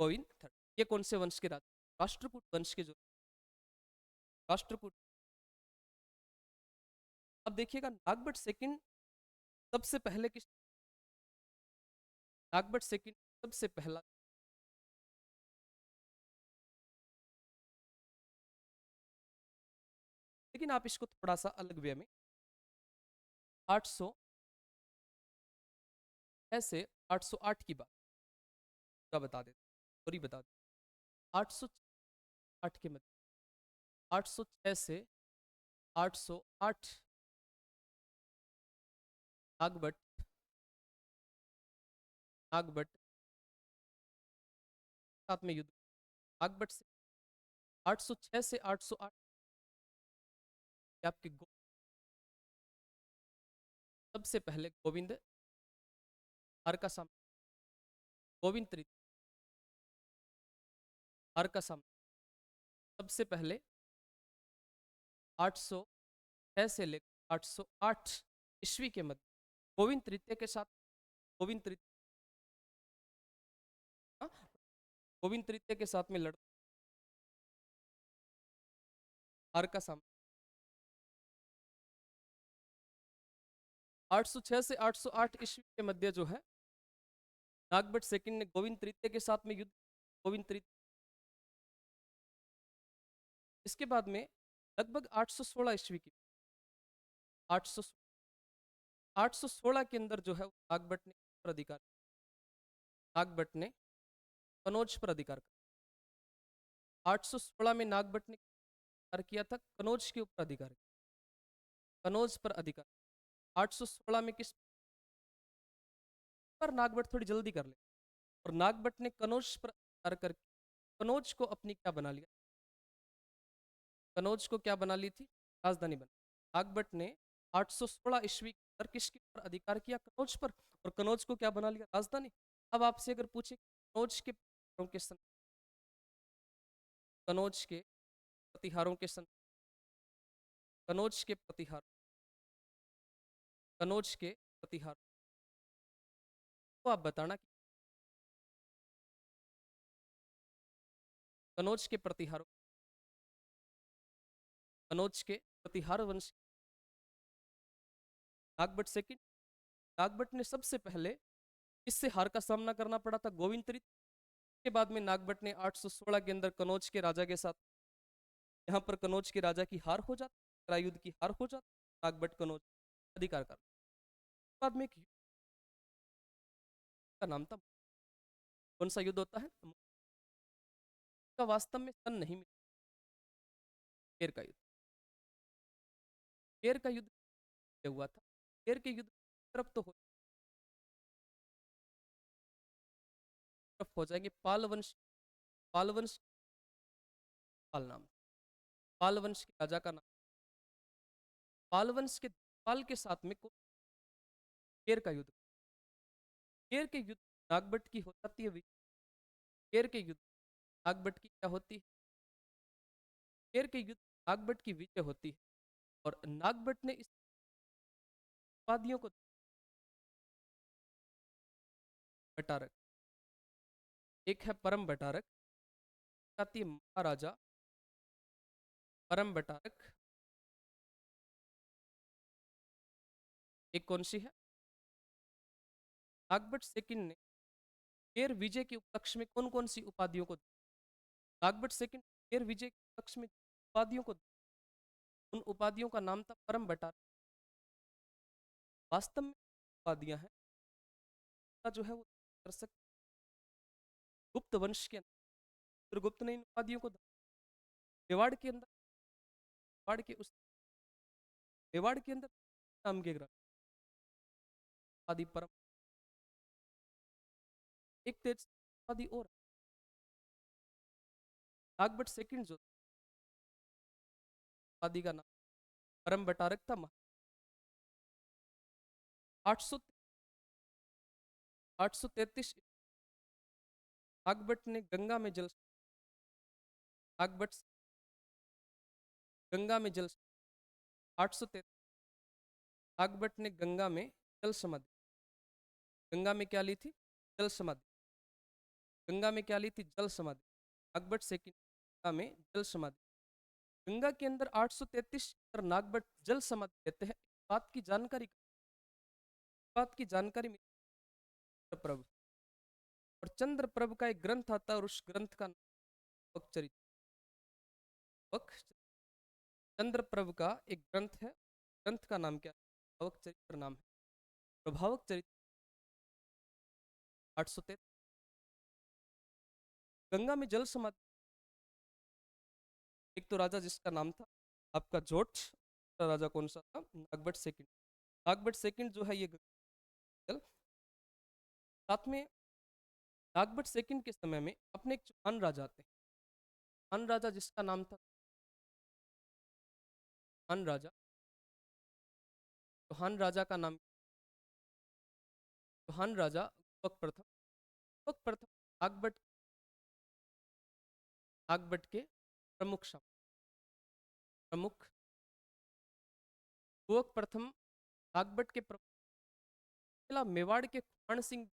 गोविंद थर्ड। ये कौन से वंश के राजा? राष्ट्रकूट वंश के जो राष्ट्रकूट। अब देखिएगा नागभट्ट सेकंड सबसे पहले किस, नागभट्ट सेकंड सबसे पहला, लेकिन आप इसको थोड़ा सा अलग वे में 800 ऐसे 808 की बात का बता देते, सॉरी बता देते 808 के मध्य, 806 से 808 नागभट्ट, नागभट्ट साथ में युद्ध, नागभट्ट से 806 से 808 आपके सबसे पहले गोविंद हर का सामना, गोविंद तृतीय हर का सामना सबसे पहले 806 से लेकर 808 ईस्वी के मध्य गोविंद तृतीय के साथ, गोविंद तृतीय, हाँ, गोविंद तृतीय के साथ में लड़ हर का सामना 806 से 808 ईस्वी के मध्य जो है नागभट्ट सेकंड ने गोविंद तृतीय के साथ में युद्ध, गोविंद तृतीय। इसके बाद में लगभग 816 ईस्वी की 800 816 के अंदर जो है नागभट्ट ने पर अधिकार, नागभट्ट ने कनौज पर अधिकार किया। 816 में नागभट्ट ने अधिकार किया था कनौज के ऊपर अधिकार, कनौज पर अधिकार। 816 में किस पर? नागभट्ट थोड़ी जल्दी कर ले। और नागभट्ट ने कनौज पर अधिकार करके कनौज को अपनी क्या बना लिया, कनौज को क्या बना ली थी? राजधानी बना। नागभट्ट ने 816 ईस्वी पर किसके ऊपर अधिकार किया? कनौज पर। और कनौज को क्या बना लिया? राजधानी। अब आपसे अगर पूछे कनौज के कनौज के प्रतिहारों के कनौज के प्रतिहार, कनौज के प्रतिहार तो आप बताना कि कनौज के प्रतिहारों, कनौज के प्रतिहार वंश नागभट्ट सेकंड, नागभट्ट ने सबसे पहले इससे हार का सामना करना पड़ा था गोविंद तृतीय के बाद में नागभट्ट ने 816 के अंदर कनौज के राजा के साथ, यहाँ पर कनौज के राजा की हार हो जाती, करायुद्ध की हार हो जाती, नागभट्ट कनौज अधिकार कर। बाद में एक का नाम था, कौन सा युद्ध होता है? का वास्तव में सन नहीं मिला। केर का युद्ध, केर का युद्ध हुआ था। केर के युद्ध तरफ तो तरफ हो जाएंगे पाल वंश। पाल वंश, पाल नाम, पाल वंश के राजा का नाम। पाल वंश के पाल के साथ में केर का युद्ध, केर के युद्ध नागभट्ट की हो जाती है विजय। केर के युद्ध नागभट्ट की क्या होती है? केर के युद्ध नागभट्ट की विजय होती है और नागभट्ट ने इस उपाधियों को बटारक, एक है परम बटारक, आती है महाराजा परम बटारक, एक कौन सी है? नागभट्ट सेकंड ने केर विजय के उपलक्ष्य में कौन कौन सी उपाधियों को, नागभट्ट सेकंड केर विजय के उपलक्ष्य में उपाधियों को, उन उपाधियों का नाम था परम बटारक। वास्तव में उपाधियां हैं जो है वो कर सकते। गुप्त वंश के अंदर गुप्त ने इन उपाधियों को मेवाड़ के अंदर, मेवाड़ के उस मेवाड़ के अंदर नाम के ग्रंथ आदि परम, एक तेज आदि और नागभट्ट सेकंड जो आदि का नाम परम बटारक था। 800 833 नागभट्ट ने गंगा में जल, नागभट्ट गंगा में जल, 833 नागभट्ट ने गंगा में जल समाधि, गंगा में क्या ली थी? जल समाधि। गंगा में क्या ली थी? जल समाधि। नागभट्ट सेकंड गंगा में जल समाधि। गंगा के अंदर 833 नागभट्ट जल समाधि देते हैं। बात की जानकारी, बात की जानकारी मिली प्रभु, और चंद्र प्रभु का एक ग्रंथ आता है और उस ग्रंथ का नाम चरित्र, चंद्र प्रभु का एक ग्रंथ है, ग्रंथ का नाम क्या है? प्रभावक चरित्र नाम है, प्रभावक चरित्र। 833 गंगा में जल समाधि। एक तो राजा जिसका नाम था आपका जोट, राजा कौन सा था? नागभट्ट सेकंड। नागभट्ट सेकंड जो है ये जल, साथ में नागभट्ट सेकंड के समय में अपने एक चौहान राजा आते हैं, चौहान राजा जिसका नाम था चौहान राजा, चौहान राजा का नाम, चौहान राजा गुपक प्रथम, गुपक प्रथम नागभट्ट, नागभट्ट के प्रमुख प्रमुख गुपक प्रथम नागभट्ट के प्रमुख। मेवाड़ के खुमान सिंह,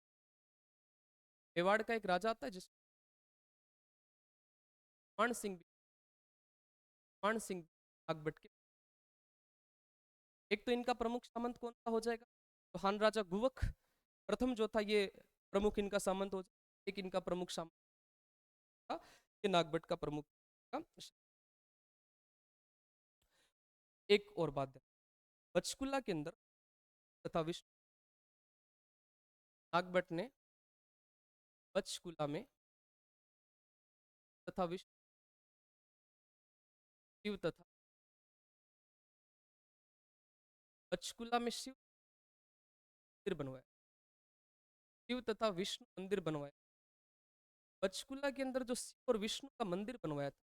मेवाड़ का एक राजा आता है जिस खुमान सिंह, खुमान सिंह नागभट्ट के, एक तो इनका प्रमुख सामंत कौन सा हो जाएगा? चौहान राजा गुवक प्रथम जो था ये प्रमुख इनका सामंत हो जाएगा। एक इनका प्रमुख सामंत था ये नागभट्ट का प्रमुख था। एक और बात है, पंचकुला के अंदर तथा विष्णु, नागभट्ट ने पंचकुला में तथा विष्णु शिव तथा पंचकुला में शिव मंदिर बनवाया, शिव तथा विष्णु मंदिर बनवाया। पंचकुला के अंदर जो शिव और विष्णु का मंदिर बनवाया था,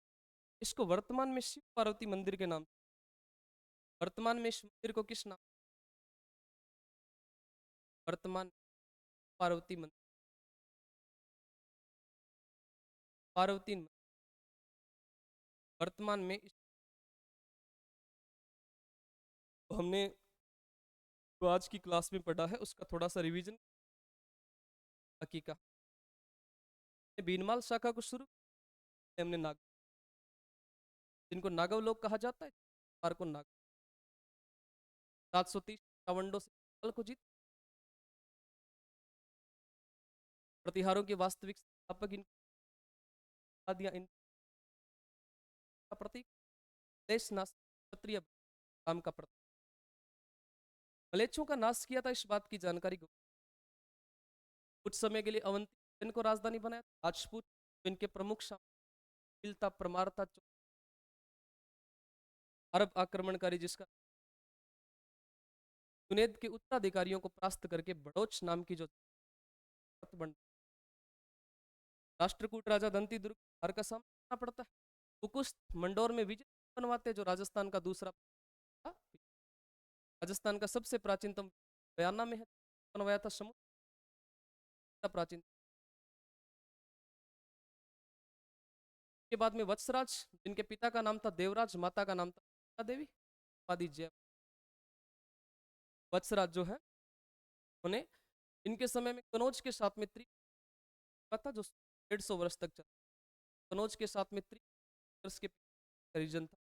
इसको वर्तमान में शिव पार्वती मंदिर के नाम, वर्तमान में इस मंदिर को किस नाम, वर्तमान पार्वती मंदिर, पार्वती वर्तमान में तो हमने जो आज की क्लास में पढ़ा है उसका थोड़ा सा रिवीजन। हकीका बीनमाल शाखा को शुरू हमने नाग, जिनको नागव लोग कहा जाता है, पार को नाग 730 रावंडों से पाल को जीत, प्रतिहारों के वास्तविक स्थापक इन दिया, इनका प्रतीक देश नाश क्षत्रिय काम का प्रतीक, मलेच्छों का नाश किया था। इस बात की जानकारी कुछ समय के लिए अवंती को राजधानी बनाया, राजपूत इनके प्रमुख मिलता परमार था, अरब आक्रमणकारी जिसका जुनैद के उत्तराधिकारियों को परास्त करके बड़ौच नाम की जो बन राष्ट्रकूट राजा दंती दुर्ग हार का सामना करना पड़ता है। कुकुस्त मंडोर में विजय बनवाते जो राजस्थान का दूसरा था। राजस्थान का सबसे प्राचीनतम बयाना में है, बनवाया था समुद्र प्राचीन। के बाद में वत्सराज जिनके पिता का नाम था देवराज, माता का नाम था देवी, आदि जय वत्सराज जो है उन्हें इनके समय में कनौज के साथ में था जो 150 वर्ष तक चला। कनौज के साथ में वर्ष के रीजन था।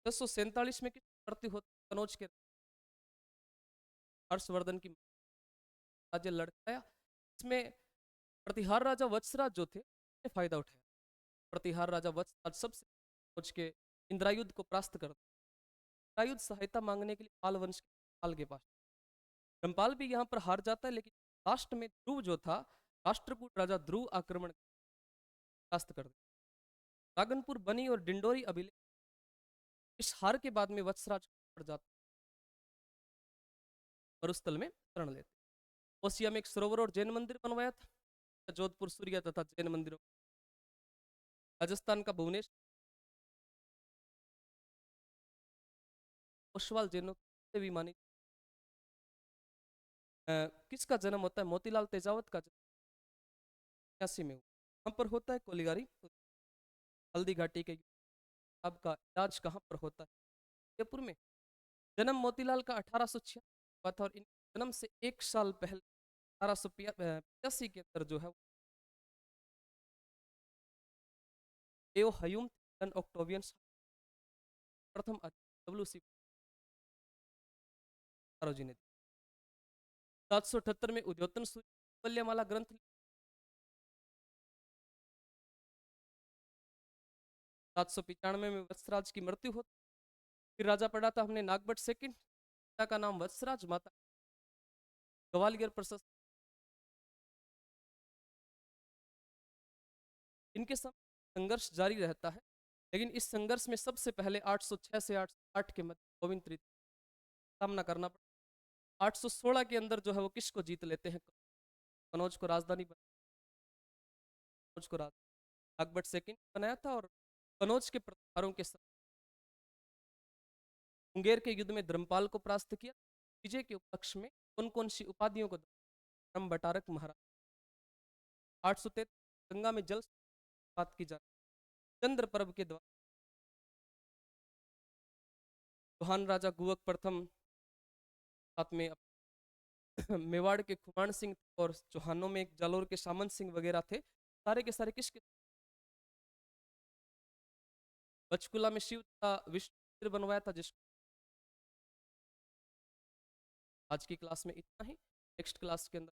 1047 में किस मृत्यु होती कनौज के हर्षवर्धन की राज्य लड़काया। इसमें प्रतिहार राजा वत्सराज जो थे फायदा उठाया। प्रतिहार राजा वत्सराज सबसे कनौज के इंद्रायुध को परास्त कर इंद्रायुध सहायता मांगने के लिए पाल वंश पाल के पास धर्मपाल भी यहाँ पर हार जाता है, लेकिन लास्ट में ध्रुव जो था राष्ट्रकूट राजा ध्रुव आक्रमण परास्त कर दिया। रागनपुर बनी और डिंडोरी अभिलेख इस हार के बाद में वत्सराज पड़ जाता मरुस्थल में शरण लेते। ओसिया में एक सरोवर और जैन मंदिर बनवाया था। जोधपुर सूर्य तथा जैन मंदिरों। राजस्थान का भुवनेश्वर ओसवाल जैनों से भी मानी। किसका जन्म होता है? मोतीलाल तेजावत का जन्म 86 में हुआ। कहाँ पर होता है? कोलिगारी हल्दी घाटी के आपका इलाज कहाँ पर होता है? जयपुर में। जन्म मोतीलाल का 1886 हुआ था और इन जन्म से एक साल पहले 1885 के अंदर जो है एओ हयूम ऑक्टोवियन प्रथम डब्ल्यूसी जी ने 778 में उद्योतन सूर्यमाला ग्रंथ 795 में वत्सराज की मृत्यु होती। फिर राजा पड़ा था हमने नागभट्ट सेकंड, पिता का नाम वत्सराज, माता ग्वालियर प्रशस्त। इनके साथ संघर्ष जारी रहता है, लेकिन इस संघर्ष में सबसे पहले 806 से 808 के मध्य गोविंद तृतीय सामना करना पड़ा। 816 के अंदर जो है वो किसको जीत लेते हैं? कनौज को राजधानी कनौज को नागभट्ट सेकंड बनाया था और कनौज के प्रतिहारों के साथ मुंगेर के युद्ध में धर्मपाल को परास्त किया। विजय के उपलक्ष्य में कौन कौन सी उपाधियों को धर्म बटारक महाराज। 833 गंगा में जल बात की जाती। चंद्र पर्व के द्वारा चौहान राजा गुवक प्रथम साथ में मेवाड़ के खुमान सिंह और चौहानों में एक जालोर के सामंत सिंह वगैरह थे। सारे के सारे किसके? पंचकुला में शिव का विष्णु बनवाया था जिसको। आज की क्लास में इतना ही। नेक्स्ट क्लास के अंदर